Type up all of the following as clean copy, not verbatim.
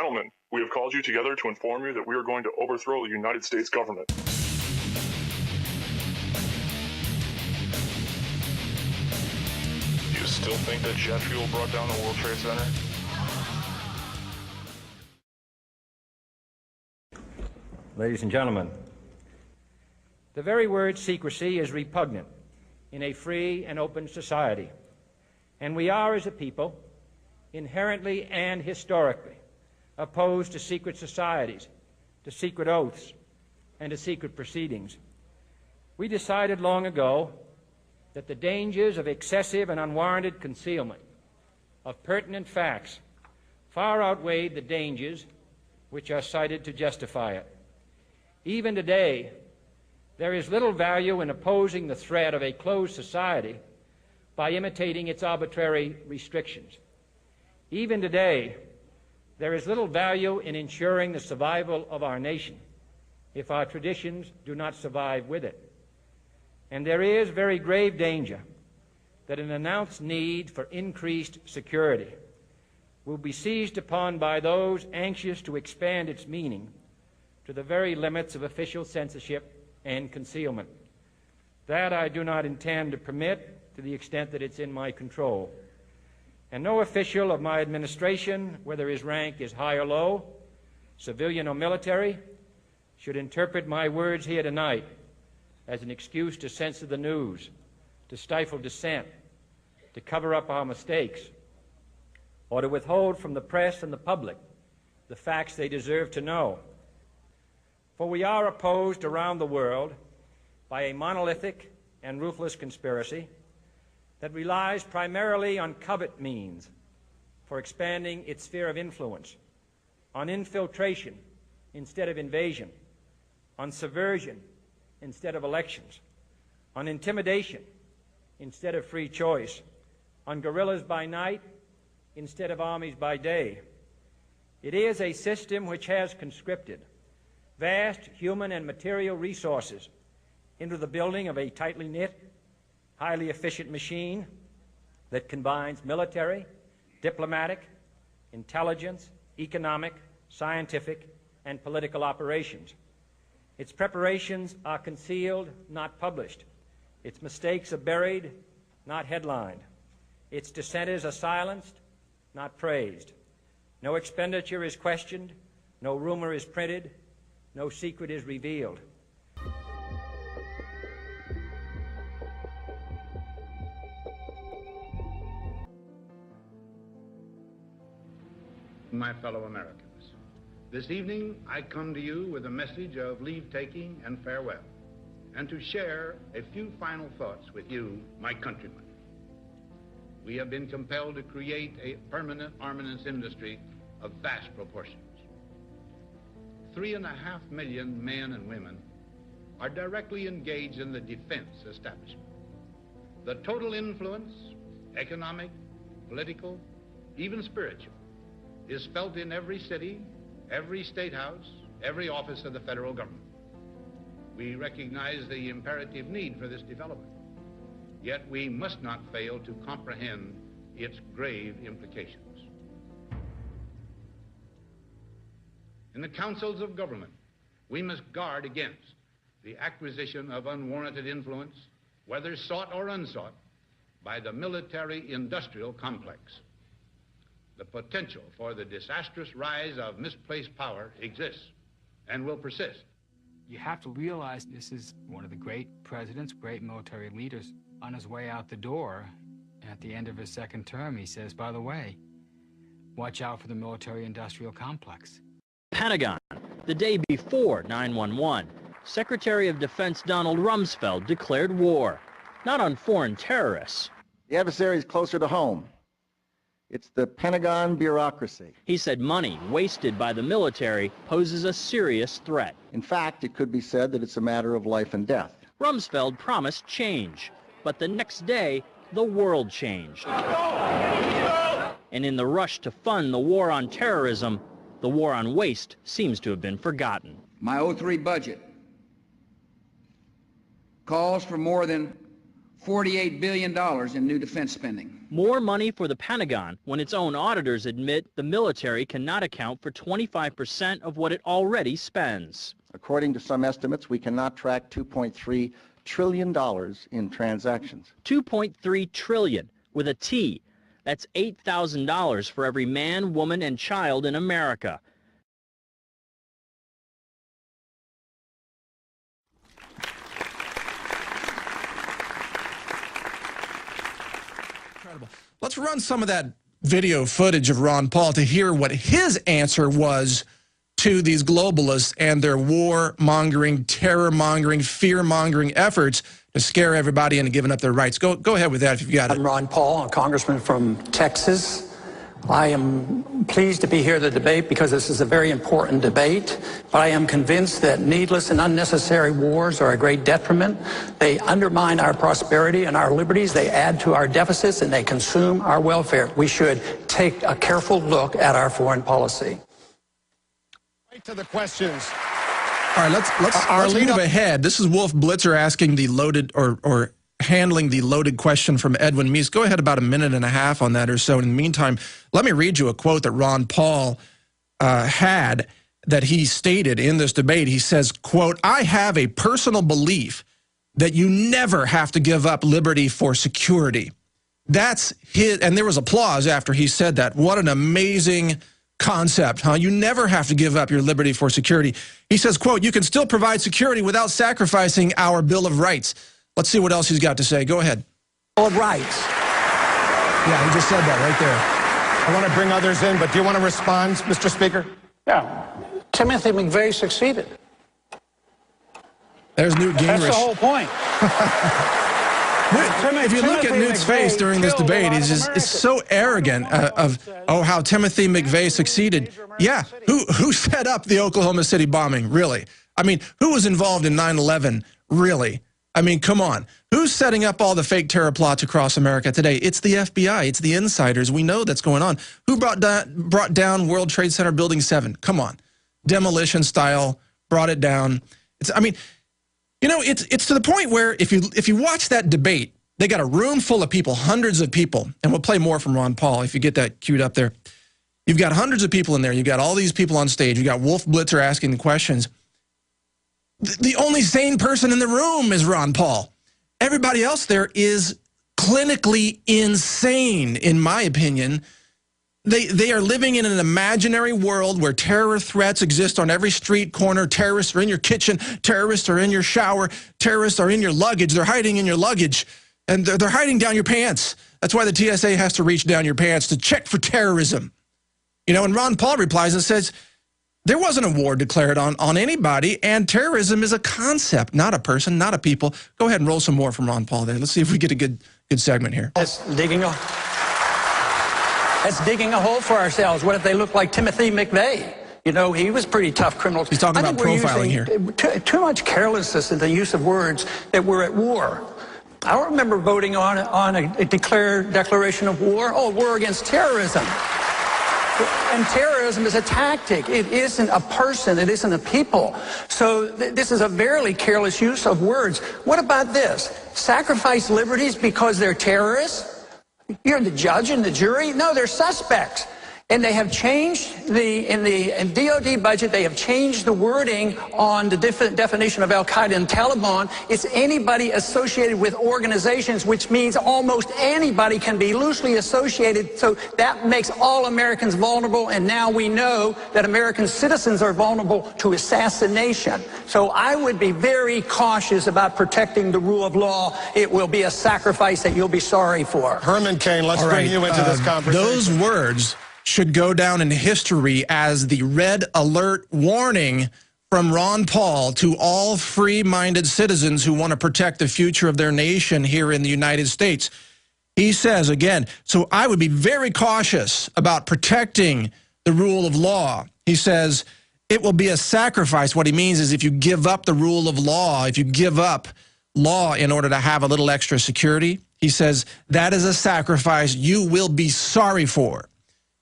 Gentlemen, we have called you together to inform you that we are going to overthrow the United States government. Do you still think that jet fuel brought down the World Trade Center? Ladies and gentlemen, the very word secrecy is repugnant in a free and open society, and we are, as a people, inherently and historically opposed to secret societies, to secret oaths, and to secret proceedings. We decided long ago that the dangers of excessive and unwarranted concealment of pertinent facts far outweighed the dangers which are cited to justify it. Even today, there is little value in opposing the threat of a closed society by imitating its arbitrary restrictions. Even today, there is little value in ensuring the survival of our nation if our traditions do not survive with it. And there is very grave danger that an announced need for increased security will be seized upon by those anxious to expand its meaning to the very limits of official censorship and concealment. That I do not intend to permit to the extent that it's in my control. And no official of my administration, whether his rank is high or low, civilian or military, should interpret my words here tonight as an excuse to censor the news, to stifle dissent, to cover up our mistakes, or to withhold from the press and the public the facts they deserve to know. For we are opposed around the world by a monolithic and ruthless conspiracy that relies primarily on covert means for expanding its sphere of influence, on infiltration instead of invasion, on subversion instead of elections, on intimidation instead of free choice, on guerrillas by night instead of armies by day. It is a system which has conscripted vast human and material resources into the building of a tightly knit, highly efficient machine that combines military, diplomatic, intelligence, economic, scientific, and political operations. Its preparations are concealed, not published. Its mistakes are buried, not headlined. Its dissenters are silenced, not praised. No expenditure is questioned, no rumor is printed, no secret is revealed. My fellow Americans, this evening I come to you with a message of leave-taking and farewell, and to share a few final thoughts with you, my countrymen. We have been compelled to create a permanent armaments industry of vast proportions. 3.5 million men and women are directly engaged in the defense establishment. The total influence, economic, political, even spiritual, is felt in every city, every state house, every office of the federal government. We recognize the imperative need for this development, yet we must not fail to comprehend its grave implications. In the councils of government, we must guard against the acquisition of unwarranted influence, whether sought or unsought, by the military-industrial complex. The potential for the disastrous rise of misplaced power exists and will persist. You have to realize this is one of the great presidents, great military leaders on his way out the door. At the end of his second term, he says, by the way, watch out for the military-industrial complex. Pentagon, the day before 9/11, Secretary of Defense Donald Rumsfeld declared war, not on foreign terrorists. The adversary is closer to home. It's the Pentagon bureaucracy. He said money wasted by the military poses a serious threat. In fact, it could be said that it's a matter of life and death. Rumsfeld promised change, but the next day, the world changed. And in the rush to fund the war on terrorism, the war on waste seems to have been forgotten. My 03 budget calls for more than $48 billion in new defense spending. More money for the Pentagon when its own auditors admit the military cannot account for 25% of what it already spends. According to some estimates, we cannot track $2.3 trillion in transactions. $2.3 trillion with a T. That's $8,000 for every man, woman, and child in America. Incredible. Let's run some of that video footage of Ron Paul to hear what his answer was to these globalists and their war-mongering, terror-mongering, fear-mongering efforts to scare everybody into giving up their rights. Go ahead with that if you've got it. I'm Ron Paul, a congressman from Texas. I am pleased to be here at the debate because this is a very important debate, but I am convinced that needless and unnecessary wars are a great detriment. They undermine our prosperity and our liberties, they add to our deficits, and they consume our welfare. We should take a careful look at our foreign policy. Right to the questions. All right, let's move ahead. This is Wolf Blitzer asking the loaded or handling the loaded question from Edwin Meese. Go ahead about a minute and a half on that or so. In the meantime, let me read you a quote that Ron Paul had that he stated in this debate. He says, quote, "I have a personal belief that you never have to give up liberty for security." That's his, and there was applause after he said that. What an amazing concept, huh? You never have to give up your liberty for security. He says, quote, "You can still provide security without sacrificing our Bill of Rights." Let's see what else he's got to say. Go ahead. Bill of Rights. Yeah, he just said that right there. I want to bring others in, but do you want to respond, Mr. Speaker? Yeah. Timothy McVeigh succeeded. There's Newt Gingrich. That's the whole point. If you look at Newt's face during this debate, it's so arrogant of how Timothy McVeigh succeeded. Yeah, who set up the Oklahoma City bombing, really? I mean, who was involved in 9/11, really? I mean, come on. Who's setting up all the fake terror plots across America today? It's the FBI. It's the insiders. We know that's going on. Who brought down World Trade Center Building 7? Come on. Demolition style, brought it down. I mean, you know, it's to the point where if you watch that debate, they got a room full of people, hundreds of people, and we'll play more from Ron Paul if you get that queued up there. You've got hundreds of people in there. You've got all these people on stage. You got Wolf Blitzer asking the questions. The only sane person in the room is Ron Paul. Everybody else there is clinically insane, in my opinion. They are living in an imaginary world where terror threats exist on every street corner. Terrorists are in your kitchen. Terrorists are in your shower. Terrorists are in your luggage. They're hiding in your luggage. And they're hiding down your pants. That's why the TSA has to reach down your pants to check for terrorism. You know, and Ron Paul replies and says, there wasn't a war declared on anybody, and terrorism is a concept, not a person, not a people. Go ahead and roll some more from Ron Paul there. Let's see if we get a good segment here. That's digging a hole for ourselves. What if they look like Timothy McVeigh? You know, he was pretty tough criminal. He's talking about profiling here. Too much carelessness in the use of words that we're at war. I remember voting on a declaration of war. Oh, war against terrorism. And terrorism is a tactic. It isn't a person. It isn't a people. So this is a very careless use of words. What about this? Sacrifice liberties because they're terrorists? You're the judge and the jury? No, they're suspects. And they have changed in the DOD budget, they have changed the wording on the definition of Al-Qaeda and Taliban. It's anybody associated with organizations, which means almost anybody can be loosely associated. So that makes all Americans vulnerable. And now we know that American citizens are vulnerable to assassination. So I would be very cautious about protecting the rule of law. It will be a sacrifice that you'll be sorry for. Herman Cain, let's bring you into this conversation. Those words should go down in history as the red alert warning from Ron Paul to all free-minded citizens who want to protect the future of their nation here in the United States. He says, again, so I would be very cautious about protecting the rule of law. He says, it will be a sacrifice. What he means is if you give up the rule of law, if you give up law in order to have a little extra security, he says, that is a sacrifice you will be sorry for.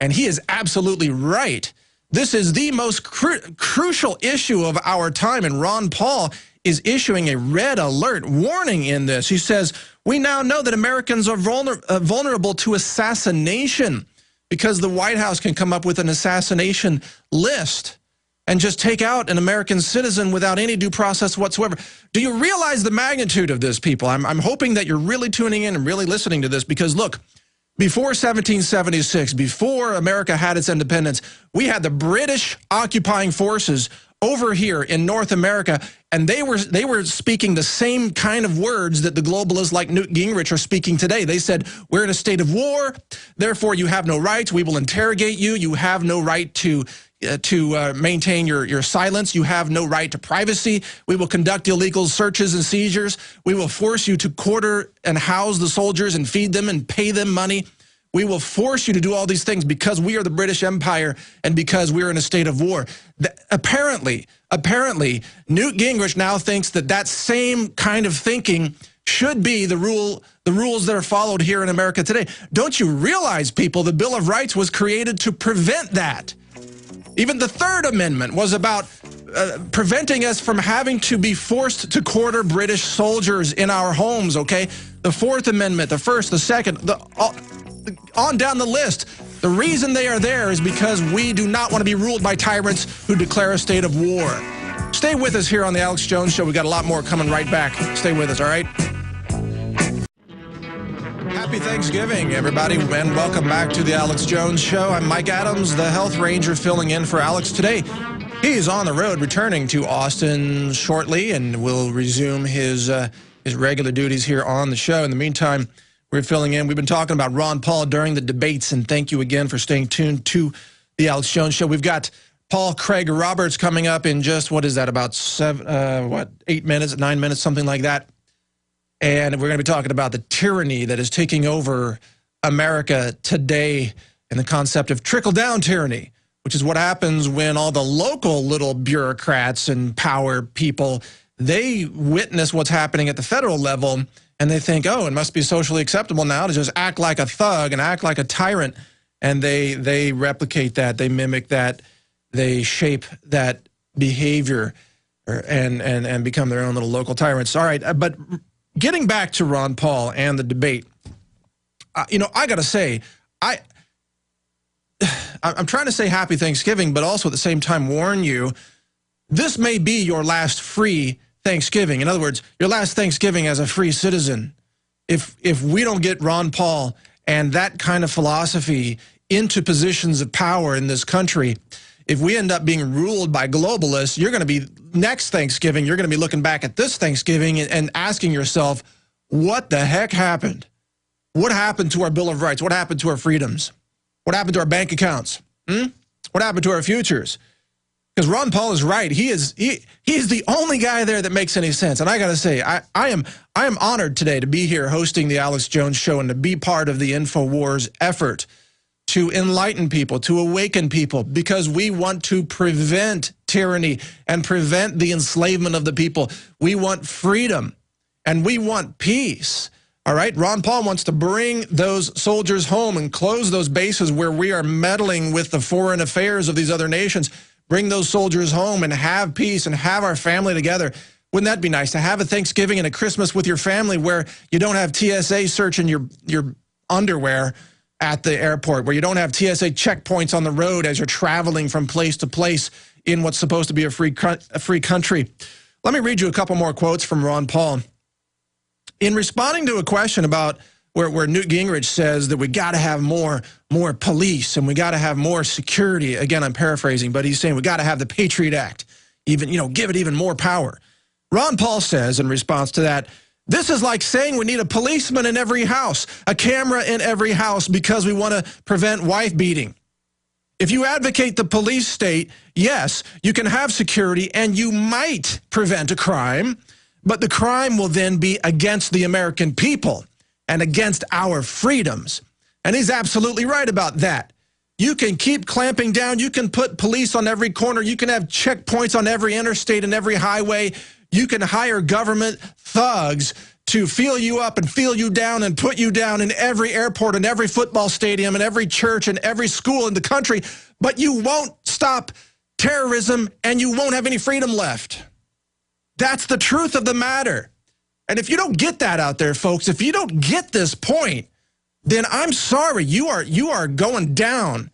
And he is absolutely right. This is the most crucial issue of our time, and Ron Paul is issuing a red alert warning in this. He says, We now know that Americans are vulnerable to assassination because the White House can come up with an assassination list and just take out an American citizen without any due process whatsoever. Do you realize the magnitude of this, people? I'm hoping that you're really tuning in and really listening to this because, look, before 1776, before America had its independence, we had the British occupying forces over here in North America, and they were speaking the same kind of words that the globalists like Newt Gingrich are speaking today. They said, we're in a state of war, therefore you have no rights, we will interrogate you, you have no right to maintain your silence, you have no right to privacy, we will conduct illegal searches and seizures, we will force you to quarter and house the soldiers and feed them and pay them money. We will force you to do all these things because we are the British Empire and because we're in a state of war. Apparently, Newt Gingrich now thinks that same kind of thinking should be the rules that are followed here in America today. Don't you realize, people, the Bill of Rights was created to prevent that? Even the Third Amendment was about preventing us from having to be forced to quarter British soldiers in our homes, okay? The Fourth Amendment, the First, the Second, on down the list. The reason they are there is because we do not want to be ruled by tyrants who declare a state of war. Stay with us here on the Alex Jones Show. We got a lot more coming right back. Stay with us, all right? Happy Thanksgiving, everybody, and welcome back to the Alex Jones Show. I'm Mike Adams, the Health Ranger, filling in for Alex today. He's on the road, returning to Austin shortly, and will resume his regular duties here on the show. In the meantime, we're filling in. We've been talking about Ron Paul during the debates, and thank you again for staying tuned to the Alex Jones Show. We've got Paul Craig Roberts coming up in just, what is that, about 8 minutes, 9 minutes, something like that. And we're going to be talking about the tyranny that is taking over America today and the concept of trickle-down tyranny, which is what happens when all the local little bureaucrats and power people, they witness what's happening at the federal level, and they think, oh, it must be socially acceptable now to just act like a thug and act like a tyrant. And they replicate that, they mimic that, they shape that behavior and become their own little local tyrants. All right, but getting back to Ron Paul and the debate, I got to say, I'm trying to say happy Thanksgiving, but also at the same time warn you, this may be your last free Thanksgiving. In other words, your last Thanksgiving as a free citizen. If we don't get Ron Paul and that kind of philosophy into positions of power in this country, if we end up being ruled by globalists, you're going to be, next Thanksgiving, you're going to be looking back at this Thanksgiving and asking yourself, what the heck happened? What happened to our Bill of Rights? What happened to our freedoms? What happened to our bank accounts? What happened to our futures? Because Ron Paul is right. He is the only guy there that makes any sense. And I got to say, I am honored today to be here hosting the Alex Jones Show and to be part of the InfoWars effort to enlighten people, to awaken people, because we want to prevent tyranny and prevent the enslavement of the people. We want freedom and we want peace. All right, Ron Paul wants to bring those soldiers home and close those bases where we are meddling with the foreign affairs of these other nations. Bring those soldiers home and have peace and have our family together. Wouldn't that be nice to have a Thanksgiving and a Christmas with your family where you don't have TSA searching your underwear at the airport, where you don't have TSA checkpoints on the road as you're traveling from place to place in what's supposed to be a free country. Let me read you a couple more quotes from Ron Paul. In responding to a question about where Newt Gingrich says that we got to have more police and we got to have more security. Again, I'm paraphrasing, but he's saying we got to have the Patriot Act, even, give it even more power. Ron Paul says in response to that, this is like saying we need a policeman in every house, a camera in every house because we want to prevent wife beating. If you advocate the police state, yes, you can have security and you might prevent a crime, but the crime will then be against the American people and against our freedoms. And he's absolutely right about that. You can keep clamping down. You can put police on every corner. You can have checkpoints on every interstate and every highway. You can hire government thugs to feel you up and feel you down and put you down in every airport and every football stadium and every church and every school in the country. But you won't stop terrorism and you won't have any freedom left. That's the truth of the matter. And if you don't get that out there, folks, if you don't get this point, then I'm sorry, you are going down